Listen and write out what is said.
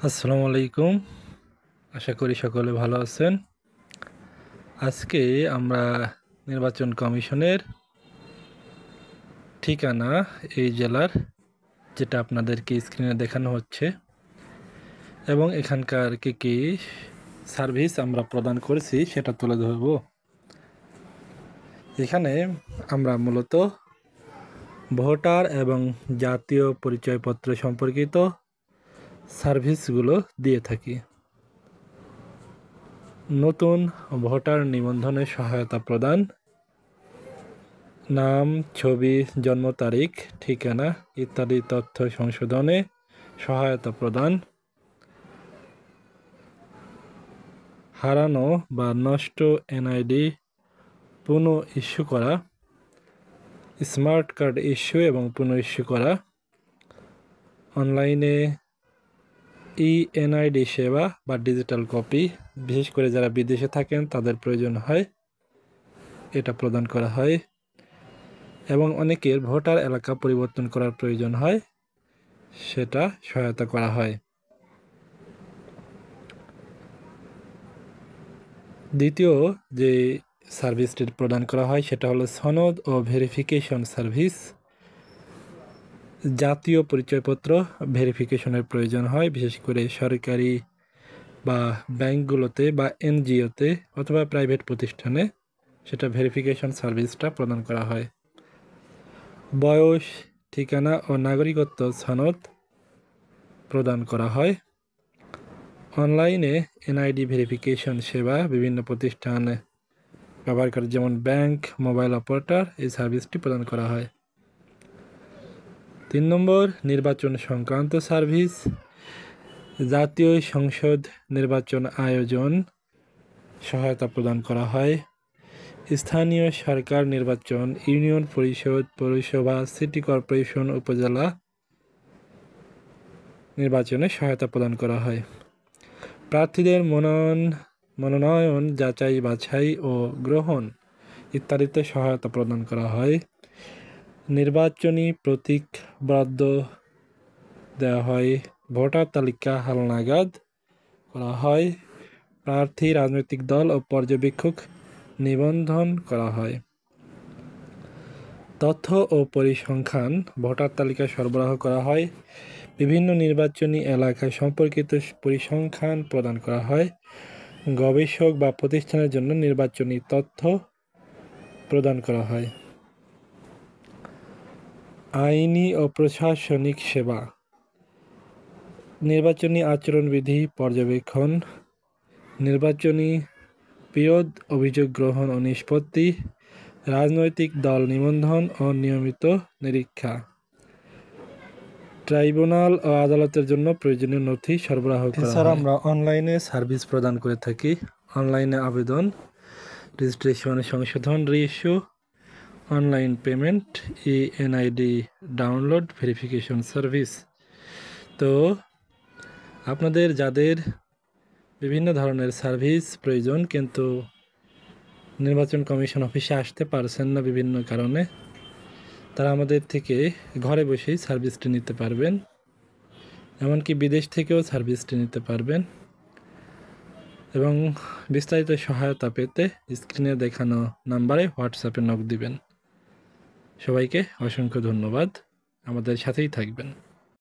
আসসালামু আলাইকুম। আশা করি সকলে ভালো আছেন। আজকে আমরা নির্বাচন কমিশনের ঠিকানা এই জেলার, যেটা আপনাদেরকে স্ক্রিনে দেখানো হচ্ছে, এবং এখানকার কি সার্ভিস আমরা প্রদান করেছি সেটা তুলে ধরব। এখানে আমরা মূলত ভোটার এবং জাতীয় পরিচয়পত্র সম্পর্কিত সার্ভিসগুলো দিয়ে থাকি। নতুন ভোটার নিবন্ধনে সহায়তা প্রদান, নাম, ছবি, জন্ম তারিখ, ঠিকানা ইত্যাদি তথ্য সংশোধনে সহায়তা প্রদান, হারানো বা নষ্ট এনআইডি পুনঃ ইস্যু করা, স্মার্ট কার্ড ইস্যু এবং পুনঃ ইস্যু করা, অনলাইনে এনআইডি সেবা বা ডিজিটাল কপি, বিশেষ করে যারা বিদেশে থাকেন তাদের প্রয়োজন হয়, এটা প্রদান করা হয়, এবং অনেকের ভোটার এলাকা পরিবর্তন করার প্রয়োজন হয়, সেটা সহায়তা করা হয়। দ্বিতীয় যে সার্ভিসটি প্রদান করা হয় সেটা হলো সনদ ও ভেরিফিকেশন সার্ভিস। জাতীয় পরিচয়পত্র ভেরিফিকেশনের প্রয়োজন হয়, বিশেষ করে সরকারি বা ব্যাংকগুলোতে বা এনজিওতে অথবা প্রাইভেট প্রতিষ্ঠানে সেটা ভেরিফিকেশন সার্ভিসটা প্রদান করা হয়। বয়স, ঠিকানা ও নাগরিকত্ব সনদ প্রদান করা হয়। অনলাইনে এনআইডি ভেরিফিকেশন সেবা বিভিন্ন প্রতিষ্ঠানে ব্যবহার করে, যেমন ব্যাংক, মোবাইল অপারেটর, এই সার্ভিসটি প্রদান করা হয়। 3 নম্বর, নির্বাচন সংক্রান্ত সার্ভিস। জাতীয় সংসদ নির্বাচন আয়োজন সহায়তা প্রদান করা হয়। স্থানীয় সরকার নির্বাচন, ইউনিয়ন পরিষদ, পৌরসভা, সিটি কর্পোরেশন, উপজেলা নির্বাচনে সহায়তা প্রদান করা হয়। প্রার্থীদের মনোনয়ন, যাচাই বাছাই ও গ্রহণ ইত্যাদিতে সহায়তা প্রদান করা হয়। নির্বাচনী প্রতীক বরাদ্দ দেওয়া হয়। ভোটার তালিকা হালনাগাদ করা হয়। প্রার্থী, রাজনৈতিক দল ও পর্যবেক্ষক নিবন্ধন করা হয়। তথ্য ও পরিসংখ্যান, ভোটার তালিকা সরবরাহ করা হয়। বিভিন্ন নির্বাচনী এলাকা সম্পর্কিত পরিসংখ্যান প্রদান করা হয়। গবেষক বা প্রতিষ্ঠানের জন্য নির্বাচনী তথ্য প্রদান করা হয়। আইনি ও প্রশাসনিক সেবা, নির্বাচনী আচরণবিধি পর্যবেক্ষণ, নির্বাচনী বিরোধ অভিযোগ গ্রহণ ও নিষ্পত্তি, রাজনৈতিক দল নিবন্ধন ও নিয়মিত নিরীক্ষা, ট্রাইব্যুনাল ও আদালতের জন্য প্রয়োজনীয় নথি সরবরাহ করা হয়। এছাড়া আমরা অনলাইনে সার্ভিস প্রদান করে থাকি। অনলাইনে আবেদন, রেজিস্ট্রেশন, সংশোধন, reissue, online payment, NID download, verification service. তো আপনাদের যাদের বিভিন্ন ধরনের সার্ভিস প্রয়োজন কিন্তু নির্বাচন কমিশন অফিসে আসতে পারছেন না বিভিন্ন কারণে, তারা আমাদের থেকে ঘরে বসেই সার্ভিসটি নিতে পারবেন। এমনকি বিদেশ থেকেও সার্ভিসটি নিতে পারবেন। এবং বিস্তারিত সহায়তা পেতে স্ক্রিনে দেখানো নাম্বারে হোয়াটসঅ্যাপে নক দিবেন। সবাইকে অসংখ্য ধন্যবাদ। আমাদের সাথেই থাকবেন।